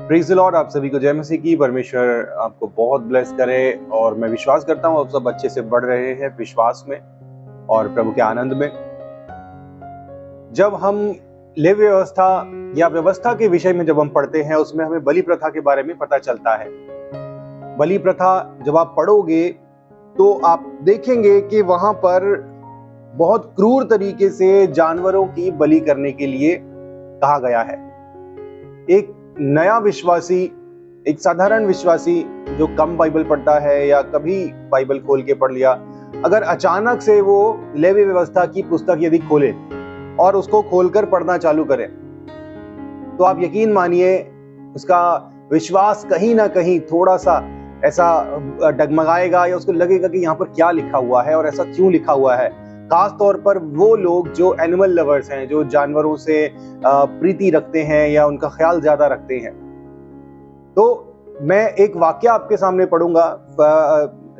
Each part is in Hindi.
Praise the Lord. आप सभी को जय मसीह की। परमेश्वर आपको बहुत ब्लेस करे और मैं विश्वास करता हूँ आप सब अच्छे से बढ़ रहे हैं विश्वास में और प्रभु के आनंद में। जब हम लेवी व्यवस्था या व्यवस्था के विषय में जब हम पढ़ते हैं उसमें हमें बलि प्रथा के बारे में पता चलता है। बलि प्रथा जब आप पढ़ोगे तो आप देखेंगे कि वहां पर बहुत क्रूर तरीके से जानवरों की बलि करने के लिए कहा गया है। एक नया विश्वासी, एक साधारण विश्वासी जो कम बाइबल पढ़ता है या कभी बाइबल खोल के पढ़ लिया, अगर अचानक से वो लेवी व्यवस्था की पुस्तक यदि खोले और उसको खोलकर पढ़ना चालू करे तो आप यकीन मानिए उसका विश्वास कहीं ना कहीं थोड़ा सा ऐसा डगमगाएगा या उसको लगेगा कि यहाँ पर क्या लिखा हुआ है और ऐसा क्यों लिखा हुआ है। खास तौर पर वो लोग जो एनिमल लवर्स हैं, जो जानवरों से प्रीति रखते हैं या उनका ख्याल ज्यादा रखते हैं। तो मैं एक वाक्य आपके सामने पढ़ूंगा,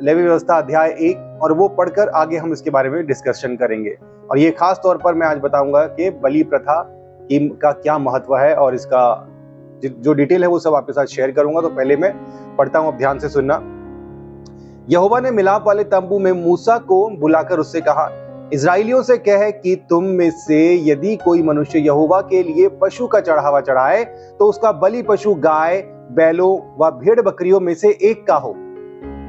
लेवी व्यवस्था अध्याय 1, और वो पढ़कर आगे हम इसके बारे में डिस्कशन करेंगे। और ये खास तौर पर मैं आज बताऊंगा कि बलि प्रथा का क्या महत्व है और इसका जो डिटेल है वो सब आपके साथ शेयर करूंगा। तो पहले मैं पढ़ता हूं, अब ध्यान से सुनना। यहोवा ने मिलाप वाले तंबू में मूसा को बुलाकर उससे कहा, इजराइलियों से कह कि तुम में से यदि कोई मनुष्य यहोवा के लिए पशु का चढ़ावा चढ़ाए तो उसका बलि पशु गाय बैलों व भेड़ बकरियों में से एक का हो।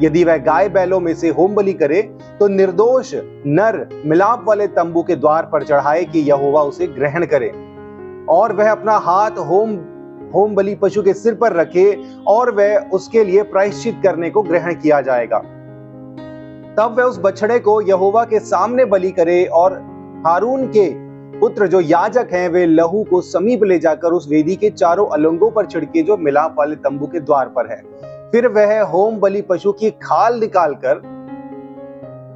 यदि वह गाय बैलों में से होम बलि करे तो निर्दोष नर मिलाप वाले तंबू के द्वार पर चढ़ाए कि यहोवा उसे ग्रहण करे, और वह अपना हाथ होम बलि पशु के सिर पर रखे और वह उसके लिए प्रायश्चित करने को ग्रहण किया जाएगा। तब वह उस बछड़े को यहोवा के सामने बलि करे और हारून के पुत्र जो याजक हैं वे लहू को समीप ले जाकर उस वेदी के चारों अलंगों पर छिड़के जो मिलाप वाले तंबू के द्वार पर है। फिर वह होम बलि पशु की खाल निकालकर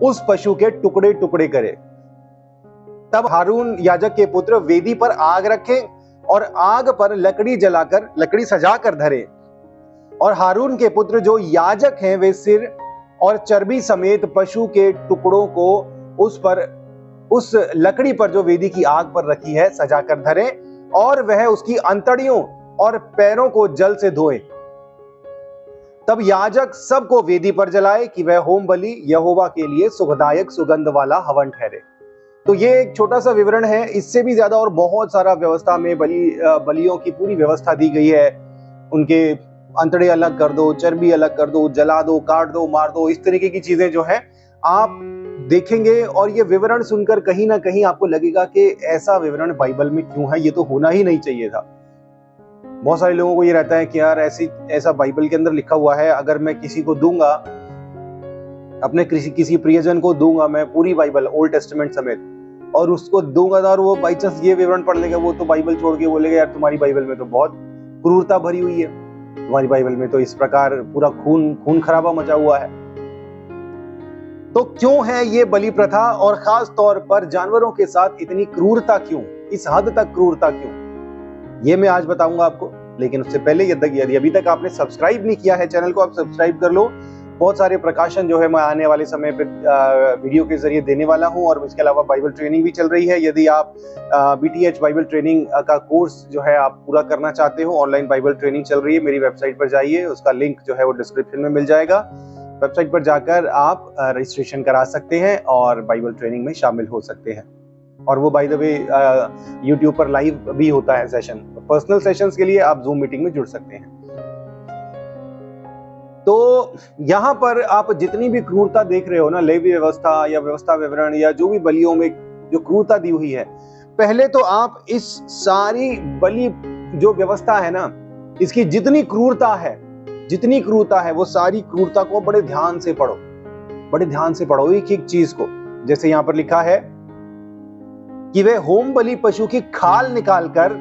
उस पशु के टुकड़े टुकड़े करे। तब हारून याजक के पुत्र वेदी पर आग रखें और आग पर लकड़ी जलाकर लकड़ी सजाकर धरे, और हारून के पुत्र जो याजक हैं वे सिर और चर्बी समेत पशु के टुकड़ों को उस लकड़ी पर जो वेदी की आग पर रखी है सजाकर धरे, और वह उसकी अंतड़ियों और पैरों को जल से धोए। तब याजक सबको वेदी पर जलाए कि वह होम बलि यहोवा के लिए सुखदायक सुगंध वाला हवन ठहरे। तो ये एक छोटा सा विवरण है। इससे भी ज्यादा और बहुत सारा व्यवस्था में बलियों की पूरी व्यवस्था दी गई है। उनके अंतड़े अलग कर दो, चर्बी अलग कर दो, जला दो, काट दो, मार दो, इस तरीके की चीजें जो है आप देखेंगे। और ये विवरण सुनकर कहीं ना कहीं आपको लगेगा कि ऐसा विवरण बाइबल में क्यों है, ये तो होना ही नहीं चाहिए था। बहुत सारे लोगों को ये रहता है कि यार ऐसा बाइबल के अंदर लिखा हुआ है, अगर मैं किसी को दूंगा, अपने किसी प्रियजन को दूंगा मैं पूरी बाइबल ओल्ड टेस्टामेंट समेत, और उसको दूंगा और वो बाई चांस ये विवरण पढ़ लेगा, वो तो बाइबल छोड़ के बोलेगा यार तुम्हारी बाइबल में तो बहुत क्रूरता भरी हुई है, तुम्हारी बाइबल में तो इस प्रकार पूरा खून खराबा मचा हुआ है। तो क्यों है ये बलि प्रथा, और खास तौर पर जानवरों के साथ इतनी क्रूरता क्यों, इस हद तक क्रूरता क्यों, ये मैं आज बताऊंगा आपको। लेकिन उससे पहले यदि अभी तक आपने सब्सक्राइब नहीं किया है चैनल को, आप सब्सक्राइब कर लो। बहुत सारे प्रकाशन जो है मैं आने वाले समय पे वीडियो के जरिए देने वाला हूं, और इसके अलावा बाइबल ट्रेनिंग भी चल रही है। यदि आप BTH बाइबल ट्रेनिंग का कोर्स जो है आप पूरा करना चाहते हो, ऑनलाइन बाइबल ट्रेनिंग चल रही है, मेरी वेबसाइट पर जाइए, उसका लिंक जो है वो डिस्क्रिप्शन में मिल जाएगा। वेबसाइट पर जाकर आप रजिस्ट्रेशन करा सकते हैं और बाइबल ट्रेनिंग में शामिल हो सकते हैं। और वो बाय द वे यूट्यूब पर लाइव भी होता है सेशन। पर्सनल सेशंस के लिए आप जूम मीटिंग में जुड़ सकते हैं। तो यहां पर आप जितनी भी क्रूरता देख रहे हो ना, लेवी व्यवस्था या व्यवस्था विवरण या जो भी बलियों में जो क्रूरता दी हुई है, पहले तो आप इस सारी बलि जो व्यवस्था है ना, इसकी जितनी क्रूरता है वो सारी क्रूरता को बड़े ध्यान से पढ़ो एक एक चीज को। जैसे यहां पर लिखा है कि वे होम बलि पशु की खाल निकालकर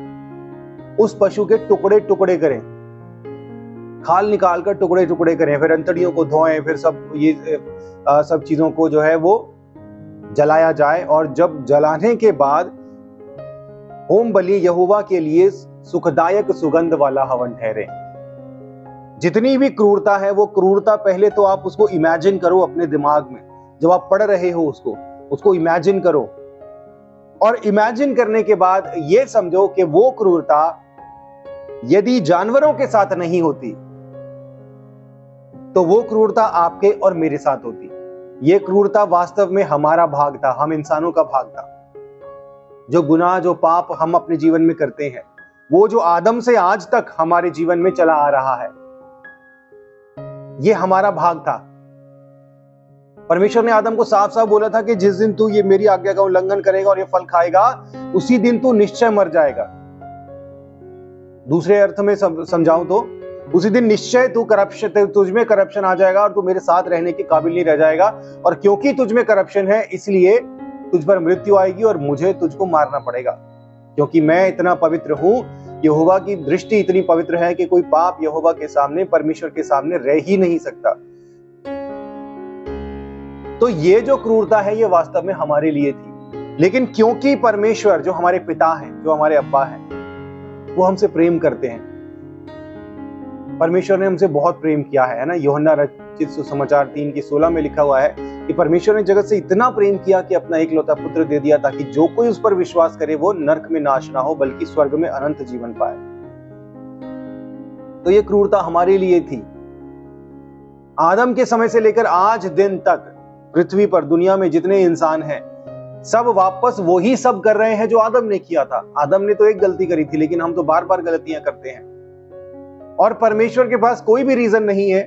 उस पशु के टुकड़े टुकड़े करें, खाल निकालकर टुकड़े टुकड़े करें, फिर अंतड़ियों को धोएं, फिर सब चीजों को जो है वो जलाया जाए, और जब जलाने के बाद होम बलि यहोवा के लिए सुखदायक सुगंध वाला हवन ठहरे। जितनी भी क्रूरता है वो क्रूरता पहले तो आप उसको इमेजिन करो अपने दिमाग में, जब आप पढ़ रहे हो उसको इमेजिन करो, और इमेजिन करने के बाद ये समझो कि वो क्रूरता यदि जानवरों के साथ नहीं होती तो वो क्रूरता आपके और मेरे साथ होती। ये क्रूरता वास्तव में हमारा भाग था, हम इंसानों का भाग था। जो गुनाह, जो पाप हम अपने जीवन में करते हैं, वो जो आदम से आज तक हमारे जीवन में चला आ रहा है, ये हमारा भाग था। परमेश्वर ने आदम को साफ साफ बोला था कि जिस दिन तू ये मेरी आज्ञा का उल्लंघन करेगा और ये फल खाएगा, उसी दिन तू निश्चय मर जाएगा। दूसरे अर्थ में समझाऊं तो उसी दिन निश्चय तुझ में करप्शन आ जाएगा और तू मेरे साथ रहने के काबिल नहीं रह जाएगा। और क्योंकि तुझ में करप्शन है, इसलिए तुझ पर मृत्यु आएगी और मुझे तुझको मारना पड़ेगा, क्योंकि मैं इतना पवित्र हूं। यहोवा की दृष्टि इतनी पवित्र है कि कोई पाप यहोवा के सामने, परमेश्वर के सामने रह ही नहीं सकता। तो ये जो क्रूरता है, ये वास्तव में हमारे लिए थी। लेकिन क्योंकि परमेश्वर जो हमारे पिता हैं, जो हमारे अब्बा हैं, वो हमसे प्रेम करते हैं। परमेश्वर ने हमसे बहुत प्रेम किया है ना। यूहन्ना रचित सुसमाचार 3:16 में लिखा हुआ है कि परमेश्वर ने जगत से इतना प्रेम किया कि अपना एकलौता पुत्र दे दिया, ताकि जो कोई उस पर विश्वास करे वो नरक में नाश ना हो, बल्कि स्वर्ग में अनंत जीवन पाए। तो ये क्रूरता हमारे लिए थी। आदम के समय से लेकर आज दिन तक पृथ्वी पर, दुनिया में जितने इंसान हैं, सब वापस वही सब कर रहे हैं जो आदम ने किया था। आदम ने तो एक गलती करी थी, लेकिन हम तो बार बार गलतियां करते हैं। और परमेश्वर के पास कोई भी रीजन नहीं है,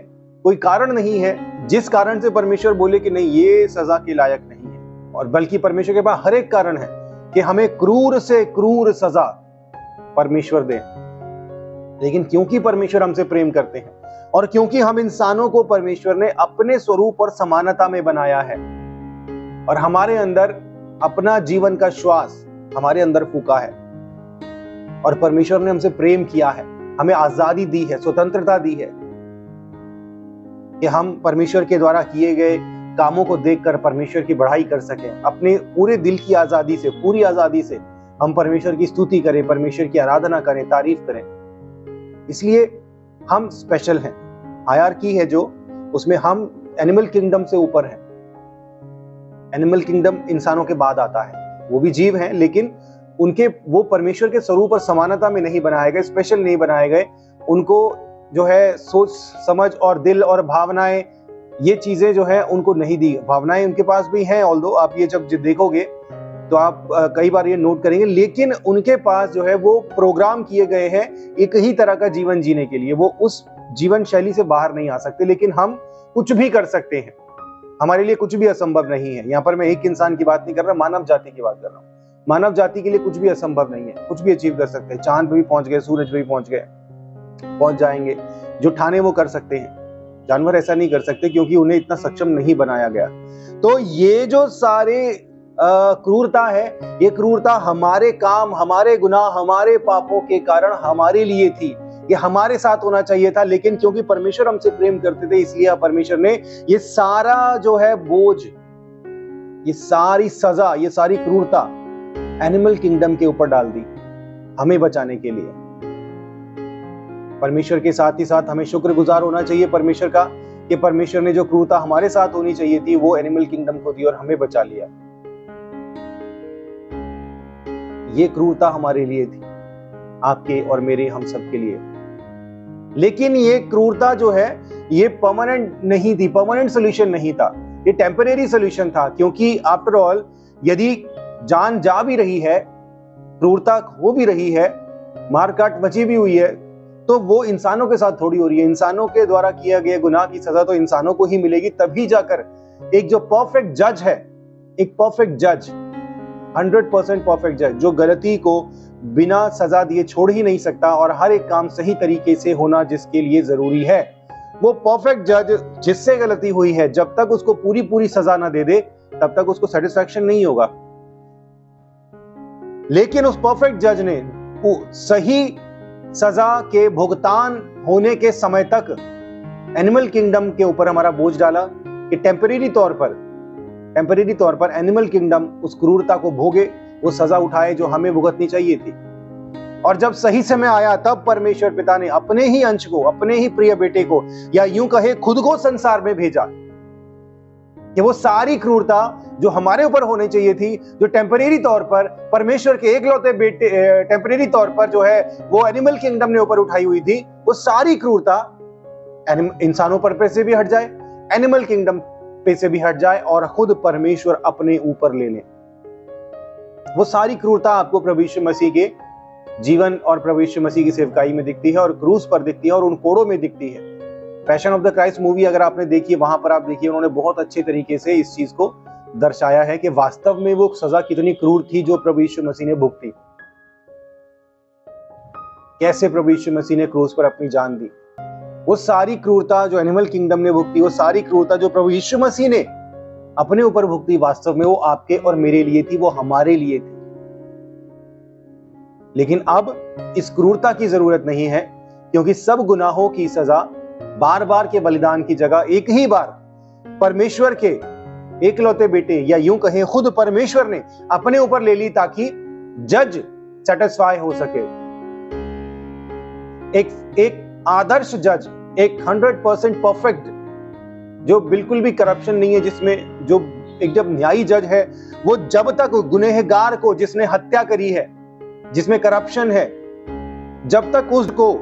कोई कारण नहीं है जिस कारण से परमेश्वर बोले कि नहीं, ये सजा के लायक नहीं है। और बल्कि परमेश्वर के पास हर एक कारण है कि हमें क्रूर से क्रूर सजा परमेश्वर दे। लेकिन क्योंकि परमेश्वर हमसे प्रेम करते हैं और क्योंकि हम इंसानों को परमेश्वर ने अपने स्वरूप और समानता में बनाया है और हमारे अंदर अपना जीवन का श्वास हमारे अंदर फूका है, और परमेश्वर ने हमसे प्रेम किया है, हमें आजादी दी है, स्वतंत्रता दी है कि हम परमेश्वर के द्वारा किए गए कामों को देखकर परमेश्वर की बढ़ाई कर सकें। अपने पूरे दिल की आजादी से, पूरी आजादी से हम परमेश्वर की स्तुति करें, परमेश्वर की आराधना करें, तारीफ करें। इसलिए हम स्पेशल हैं। हायरार्की है जो, उसमें हम एनिमल किंगडम से ऊपर हैं। एनिमल किंगडम इंसानों के बाद आता है। वो भी जीव हैं, लेकिन उनके वो परमेश्वर के स्वरूप और समानता में नहीं बनाए गए, स्पेशल नहीं बनाए गए। उनको जो है सोच समझ और दिल और भावनाएं, ये चीजें जो है उनको नहीं दी। भावनाएं उनके पास भी हैं, ऑल्दो आप ये जब देखोगे तो आप कई बार ये नोट करेंगे, लेकिन उनके पास जो है वो प्रोग्राम किए गए हैं एक ही तरह का जीवन जीने के लिए। वो उस जीवन शैली से बाहर नहीं आ सकते, लेकिन हम कुछ भी कर सकते हैं। हमारे लिए कुछ भी असंभव नहीं है। यहाँ पर मैं एक इंसान की बात नहीं कर रहा, मानव जाति की बात कर रहा हूँ। मानव जाति के लिए कुछ भी असंभव नहीं है, कुछ भी अचीव कर सकते हैं। चांद पे भी पहुंच गए, सूरज पे भी पहुंच जाएंगे। जो ठाने वो कर सकते हैं। जानवर ऐसा नहीं कर सकते, क्योंकि उन्हें इतना सक्षम नहीं बनाया गया। तो ये जो सारे क्रूरता है, ये क्रूरता हमारे काम, हमारे गुनाह, हमारे पापों के कारण हमारे लिए थी। ये हमारे साथ होना चाहिए था, लेकिन क्योंकि परमेश्वर हमसे प्रेम करते थे, इसलिए परमेश्वर ने ये सारा जो है बोझ, ये सारी सजा, ये सारी क्रूरता एनिमल किंगडम के ऊपर डाल दी, हमें बचाने के लिए। परमेश्वर के साथ ही साथ हमें शुक्रगुजार होना चाहिए परमेश्वर का कि परमेश्वर ने जो क्रूरता हमारे साथ होनी चाहिए थी वो एनिमल किंगडम को दी और हमें बचा लिया। ये क्रूरता हमारे लिए थी, आपके और मेरे, हम सब के लिए। लेकिन ये क्रूरता जो है ये परमानेंट नहीं थी, परमानेंट सोल्यूशन नहीं था, ये टेम्परेरी सोल्यूशन था। क्योंकि आफ्टर ऑल यदि जान जा भी रही है, क्रूरता हो भी रही है, मारकाट मची भी हुई है, तो वो इंसानों के साथ थोड़ी हो रही है। इंसानों के द्वारा किया गया गुनाह की सजा तो इंसानों को ही मिलेगी, तभी जाकर एक जो परफेक्ट जज है, एक परफेक्ट जज, 100% परफेक्ट जज, जो गलती को बिना सजा दिए छोड़ ही नहीं सकता और हर एक काम सही तरीके से होना जिसके लिए जरूरी है, वो परफेक्ट जज जिससे गलती हुई है, जब तक उसको पूरी सजा ना दे दे तब तक उसको सेटिस्फैक्शन नहीं होगा। लेकिन उस परफेक्ट जज ने सही सजा के भुगतान होने के समय तक एनिमल किंगडम के ऊपर हमारा बोझ डाला कि टेम्परेरी तौर पर एनिमल किंगडम उस क्रूरता को भोगे, वो सजा उठाए जो हमें भुगतनी चाहिए थी। और जब सही समय आया तब परमेश्वर पिता ने अपने ही अंश को, अपने ही प्रिय बेटे को, या यूं कहे खुद को संसार में भेजा कि वो सारी क्रूरता जो हमारे ऊपर होनी चाहिए थी, जो टेम्परेरी तौर पर परमेश्वर के एकलौते बेटे टेम्परेरी तौर पर जो है वो एनिमल किंगडम ने ऊपर उठाई हुई थी, वो सारी क्रूरता इंसानों पर पे से भी हट जाए, एनिमल किंगडम पे से भी हट जाए और खुद परमेश्वर अपने ऊपर ले ले। वो सारी क्रूरता आपको प्रभु यीशु मसीह के जीवन और प्रभु यीशु मसीह की सेवकाई में दिखती है और क्रूस पर दिखती है और उन कोड़ों में दिखती है। Passion of the Christ movie अगर आपने देखी है, वहां पर आप देखिए उन्होंने बहुत अच्छे तरीके से इस चीज को दर्शाया है कि वास्तव में वो सजा कितनी क्रूर थी जो प्रभु यीशु मसीह ने भुगती। कैसे प्रभु यीशु मसीह ने क्रूस पर अपनी जान दी। वो सारी क्रूरता जो एनिमल किंगडम ने भुगती, वो सारी क्रूरता जो प्रभु यीशु मसीह ने अपने ऊपर भुगती, वास्तव में वो आपके और मेरे लिए थी, वो हमारे लिए थी। लेकिन अब इस क्रूरता की जरूरत नहीं है, क्योंकि सब गुनाहों की सजा बार बार के बलिदान की जगह एक ही बार परमेश्वर के एकलौते बेटे, या यूं कहें खुद परमेश्वर ने अपने ऊपर ले ली, ताकि जज सेटिस्फाई हो सके। एक आदर्श जज, एक 100% परफेक्ट, जो बिल्कुल भी करप्शन नहीं है, जिसमें जो एकदम न्यायी जज है, वो जब तक गुनहगार को, जिसने हत्या करी है, जिसमें करप्शन है, जब तक उसको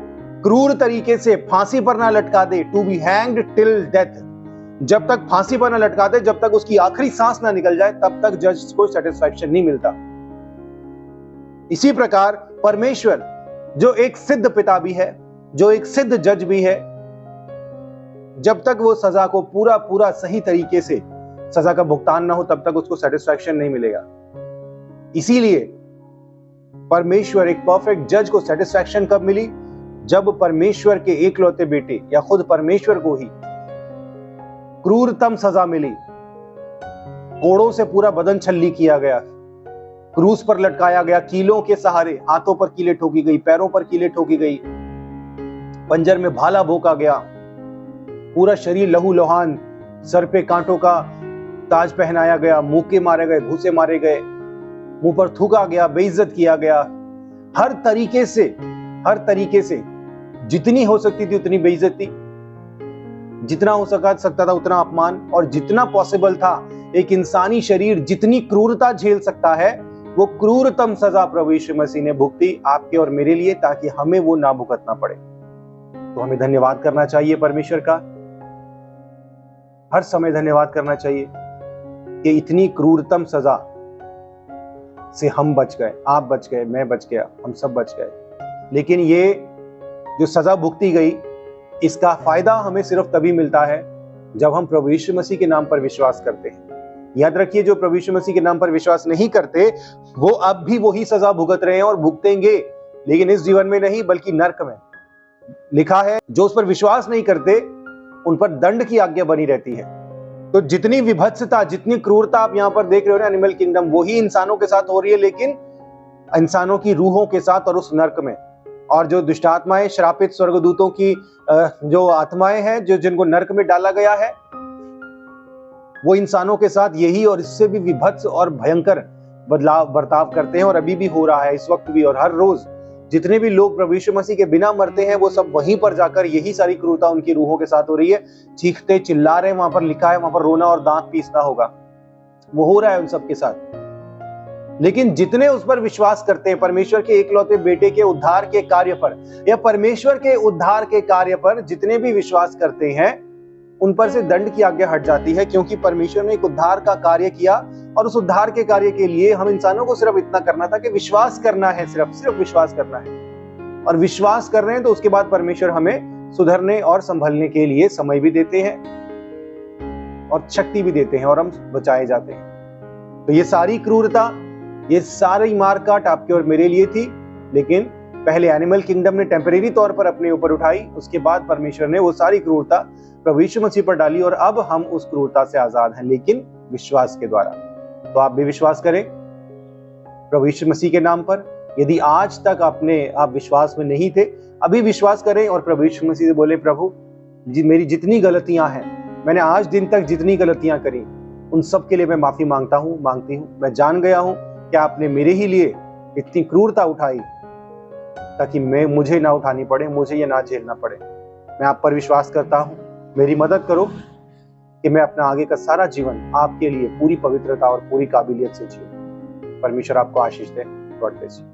क्रूर तरीके से फांसी पर ना लटका दे, to be hanged till death, जब तक फांसी पर ना लटका दे, जब तक उसकी आखिरी सांस ना निकल जाए, तब तक जज को सेटिस्फैक्शन नहीं मिलता। इसी प्रकार परमेश्वर जो एक सिद्ध पिता भी है, जो एक सिद्ध जज भी है, जब तक वो सजा को पूरा पूरा सही तरीके से सजा का भुगतान ना हो, तब तक उसको सेटिस्फैक्शन नहीं मिलेगा। इसीलिए परमेश्वर एक परफेक्ट जज को सेटिस्फैक्शन कब मिली? जब परमेश्वर के एकलौते बेटे या खुद परमेश्वर को ही क्रूरतम सजा मिली। कोड़ों से पूरा बदन छल्ली किया गया, क्रूस पर लटकाया गया, कीलों के सहारे, हाथों पर कीलें ठोकी गई, पैरों पर कीलें ठोकी गई, पंजर में भाला भोंका गया, पूरा शरीर लहूलुहान, सर पे कांटों का ताज पहनाया गया, मुक्के मारे गए, घूंसे मारे गए, मुंह पर थूका गया, बेइज्जत किया गया। हर तरीके से जितनी हो सकती थी उतनी बेइज्जती, जितना हो सकता था उतना अपमान, और जितना पॉसिबल था एक इंसानी शरीर जितनी क्रूरता झेल सकता है, वो क्रूरतम सजा प्रभु यीशु मसीह ने भुगती आपके और मेरे लिए, ताकि हमें वो ना भुगतना पड़े। तो हमें धन्यवाद करना चाहिए परमेश्वर का, हर समय धन्यवाद करना चाहिए कि इतनी क्रूरतम सजा से हम बच गए, आप बच गए, मैं बच गया, हम सब बच गए। लेकिन ये जो सजा भुगती गई, इसका फायदा हमें सिर्फ तभी मिलता है जब हम प्रभु यीशु मसीह के नाम पर विश्वास करते हैं। याद रखिए, जो प्रभु यीशु मसीह के नाम पर विश्वास नहीं करते, वो अब भी वही सजा भुगत रहे हैं और भुगतेंगे, लेकिन इस जीवन में नहीं, बल्कि नरक में। लिखा है, जो उस पर विश्वास नहीं करते उन पर दंड की आज्ञा बनी रहती है। तो जितनी विभत्सता, जितनी क्रूरता आप यहाँ पर देख रहे हो ना एनिमल किंगडम, वही इंसानों के साथ हो रही है, लेकिन इंसानों की रूहों के साथ और उस नरक में। और जो दुष्ट आत्माएं, श्रापित स्वर्गदूतों की जो आत्माएं हैं, जो जिनको नरक में डाला गया है, वो इंसानों के साथ यही और इससे भी विभत्स और भयंकर बर्ताव करते हैं, और अभी भी हो रहा है, इस वक्त भी। और हर रोज जितने भी लोग प्रभु यीशु मसीह के बिना मरते हैं, वो सब वहीं पर जाकर यही सारी क्रूरता उनकी रूहों के साथ हो रही है। चीखते चिल्ला रहे हैं, वहां पर लिखा है, वहां पर रोना और दांत पीसना होगा, वो हो रहा है उन सबके साथ। लेकिन जितने उस पर विश्वास करते हैं, परमेश्वर के एकलौते बेटे के उद्धार के कार्य पर, या परमेश्वर के उद्धार के कार्य पर जितने भी विश्वास करते हैं, उन पर से दंड की आज्ञा हट जाती है, क्योंकि परमेश्वर ने एक उद्धार का कार्य किया, और उस उद्धार के कार्य के लिए हम इंसानों को सिर्फ इतना करना था कि विश्वास करना है, सिर्फ विश्वास करना है। और विश्वास कर रहे हैं तो उसके बाद परमेश्वर हमें सुधरने और संभलने के लिए समय भी देते हैं और शक्ति भी देते हैं, और हम बचाए जाते हैं। तो ये सारी क्रूरता, ये सारी मारकाट आपके और मेरे लिए थी, लेकिन पहले एनिमल किंगडम ने टेम्परेरी तौर पर अपने ऊपर उठाई, उसके बाद परमेश्वर ने वो सारी क्रूरता प्रभु यीशु मसीह पर डाली, और अब हम उस क्रूरता से आजाद हैं, लेकिन विश्वास के द्वारा। तो आप भी विश्वास करें प्रभु यीशु मसीह के नाम पर। यदि आज तक आप विश्वास में नहीं थे, अभी विश्वास करें और प्रभु यीशु मसीह से बोले, प्रभु मेरी जितनी गलतियां हैं, मैंने आज दिन तक जितनी गलतियां करी, उन सब के लिए मैं माफी मांगती हूँ। मैं जान गया हूँ कि आपने मेरे ही लिए इतनी क्रूरता उठाई, ताकि मुझे ना उठानी पड़े, मुझे ये ना झेलना पड़े। मैं आप पर विश्वास करता हूँ, मेरी मदद करो कि मैं अपना आगे का सारा जीवन आपके लिए पूरी पवित्रता और पूरी काबिलियत से जीऊं। परमेश्वर आपको आशीष दे। God bless you.